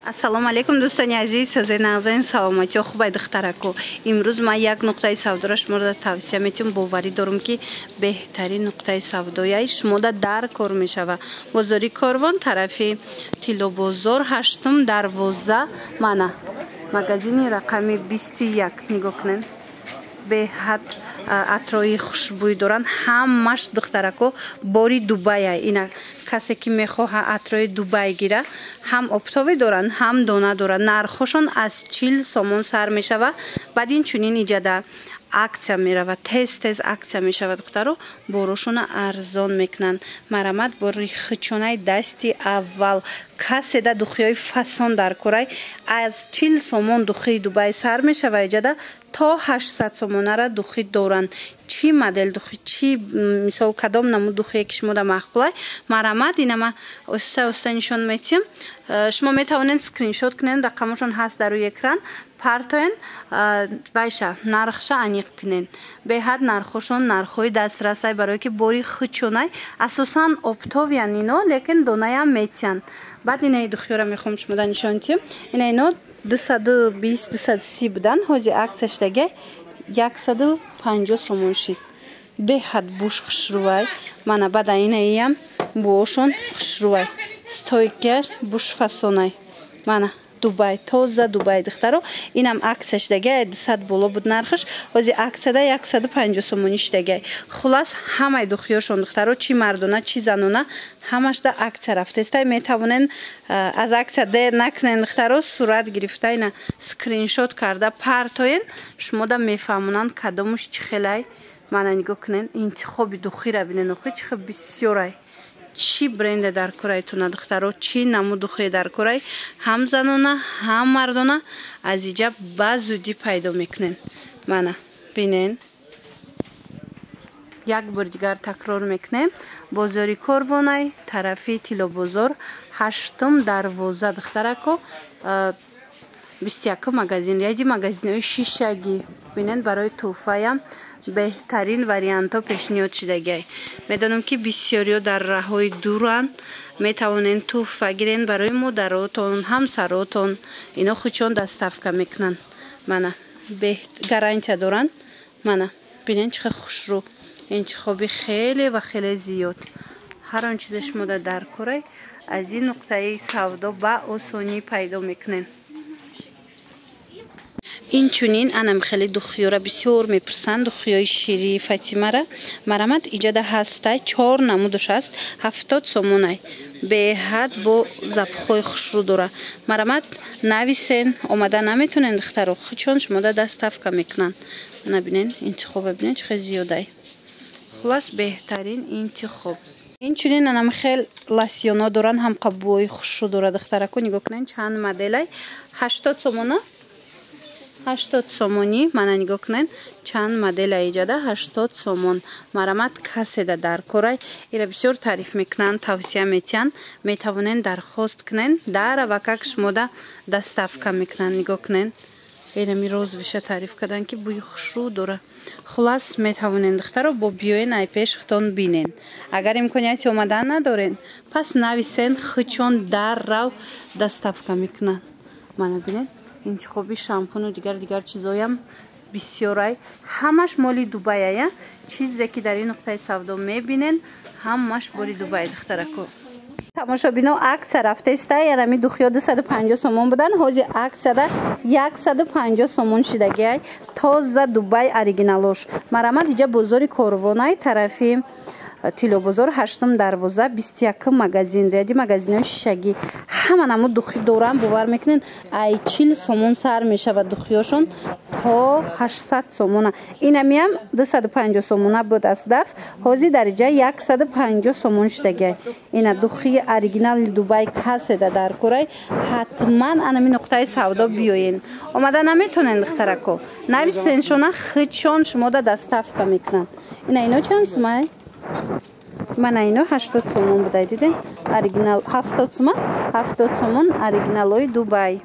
Ассалому алейкум дӯстони азиз, сазаи нағзаин саломатиё хубай духтараку. Имрӯз ман як нуқтаи савдоро шуморо тавсия метиҳам. Боварӣ дорам ки беҳтарин нуқтаи савдояи шумода дар кор мешава. Бозори Корвон, тарафи Тилобозор, 8 дарвоза. Мана магазини рақами 21 нигоҳ кунед. Беҳад атрои хушбӯй доранд. Ҳамаш духтарако бори Дубай. Ина касе ки мехоҳа атрои Дубай гира, ҳам оптовӣ доранд, ҳам дона доранд. Нархошон аз 40 сомон сар мешава. Баъд инчунин иҷада аксия мерава, тез аксия мешава духтаро, борошона арзон мекунанд. Марамат бори хичонаи дасти аввал каседа духиёи фасон дар корай аз 40 сомон духии Дубай сар мешава. Иҷада то 800 сомонара духӣ доранд. Чӣ модел духӣ, чӣ мисол кадом намуд духие ки шумода махқулай, марамат инама оста нишон метиҳам. Шумо метавонед скриншот кунед, рақамашон ҳаст дар рӯи экран. Партоен байша нархша аниқ кунед. Беҳад нархошон нархҳои дастрасай, барое ки бори хичонай асосан оптовиян ино, лекин донаям метиҳанд. баъд инаи духиёра мехоҳам шумода нишон диҳам. Ина ино 220-230 будан, ҳози аксия шудаги 150 сомон шид. Беҳад буш хушрӯвай. Мана бада инаиям буошон хушрӯвай. Стойкер буш фасонай. Мана Дубай, тоза Дубай духтаро. Инам аксия шудаги 200 боло буд нархаш. ҳози аксияда 150 сомонӣ шудаги. Хулас ҳамаи духиёшон духтаро, чӣ мардона, чӣ занона, ҳамашда аксия рафтаистай. Метавонен аз аксия дер накунен духтаро, сурат гирифта ина скриншот карда партоен. шумода мефаҳмонанд кадомуш чӣ хелай. Мана нигоҳ кунен, интихоби духира бинен, охи чӣ хел бисёрай. чӣ бренде дар корайтона духтаро, чӣ намуд духие дар корай, ҳам занона, ҳам мардона аз иҷа ба зудӣ пайдо мекунен. Мана бинен. як бор дигар такрор мекунем. Бозори Корвонай, тарафи Тилобозор, 8 дарвоза духтарако, 21 магазин. Яди магазинҳои шишагӣ бинен барои тӯҳфаям беҳтарин вариантҳо пешниҳод шудагиай. Медонам ки бисёриё дар раҳҳои дуранд. Метавонен тӯҳфа гирен барои модаротон, ҳамсаротон. Ино хучон доставка мекунанд. Мана гарантия доранд. Мана бинен чӣ хел хушрӯ. интихоби хеле ва хеле зиёд. ҳар он чизе шумода дар корай аз ин нуқтаи савдо ба осонӣ пайдо мекунен. инчунин анам хеле духиёра бисёр мепурсанд. духиёи шири Фатимара марамат иҷада ҳастай 4 намудаш аст, 70 сомонай. беҳад бо запхҳои хушрӯ дора. марамат нависен, омада наметонен духтаро, хичон шумода доставка мекунанд. набинен интихоба бинен чӣ хел зиёдай. хулас беҳтарин интихоб. инчунин анам хел лосьёно доранд, ҳам қаббои хушрӯ дора духтарако. нигоҳ кунед чанд моделай. 80 сомона, 80 сомонӣ. мана нигоҳ кунед чанд модела иҷада 80 сомон. марамат каседа дар корай ира бисёр таъриф мекунанд, тавсия метиҳанд. метавонен дархост кунен, дар авакак шумода доставка мекунанд. нигоҳ кунен инами розвиша таъриф кардан ки бӯи хушрӯ дора. хулас метавонен духтаро бо биёен ай пеш хитон бинен. агар имконияти омадан надорен, пас нависен, хичон дар рав доставка мекунанд. мана бинен интихоби шампуну дигар чизоям бисёрай. ҳамаш моли Дубайая. чизе ки дар ин нуқтаи савдо мебинен, ҳамаш бори Дубай духтарако. тамошобино аксия рафтаистай. янами духиё 250 сомон будан, ҳози аксияда 150 сомон шидагиай. тоза Дубай оригиналош. марамат иҷа бозори Корвонай, тарафи Тилобозор, 8 дарвоза, 21 магазин. ряди магазинҳои шишагӣ ҳама намуд духӣ доранд. бовар мекунен ай 40 сомон сар мешавад духиёшон, то 800 сомона. инамиам 250 сомона буд аз даф, ҳозир дар иҷа 150 сомон шудагиай. ина духии оригинали Дубай каседа дар корай ҳатман анами нуқтаи савдо биёен. омада наметонен духтарако, нависеншона хичон шумода доставка мекунанд. ина ино чанд сумай? мана ино 80 сомон будай диден. оригинал 70 сомон оригиналои Дубай.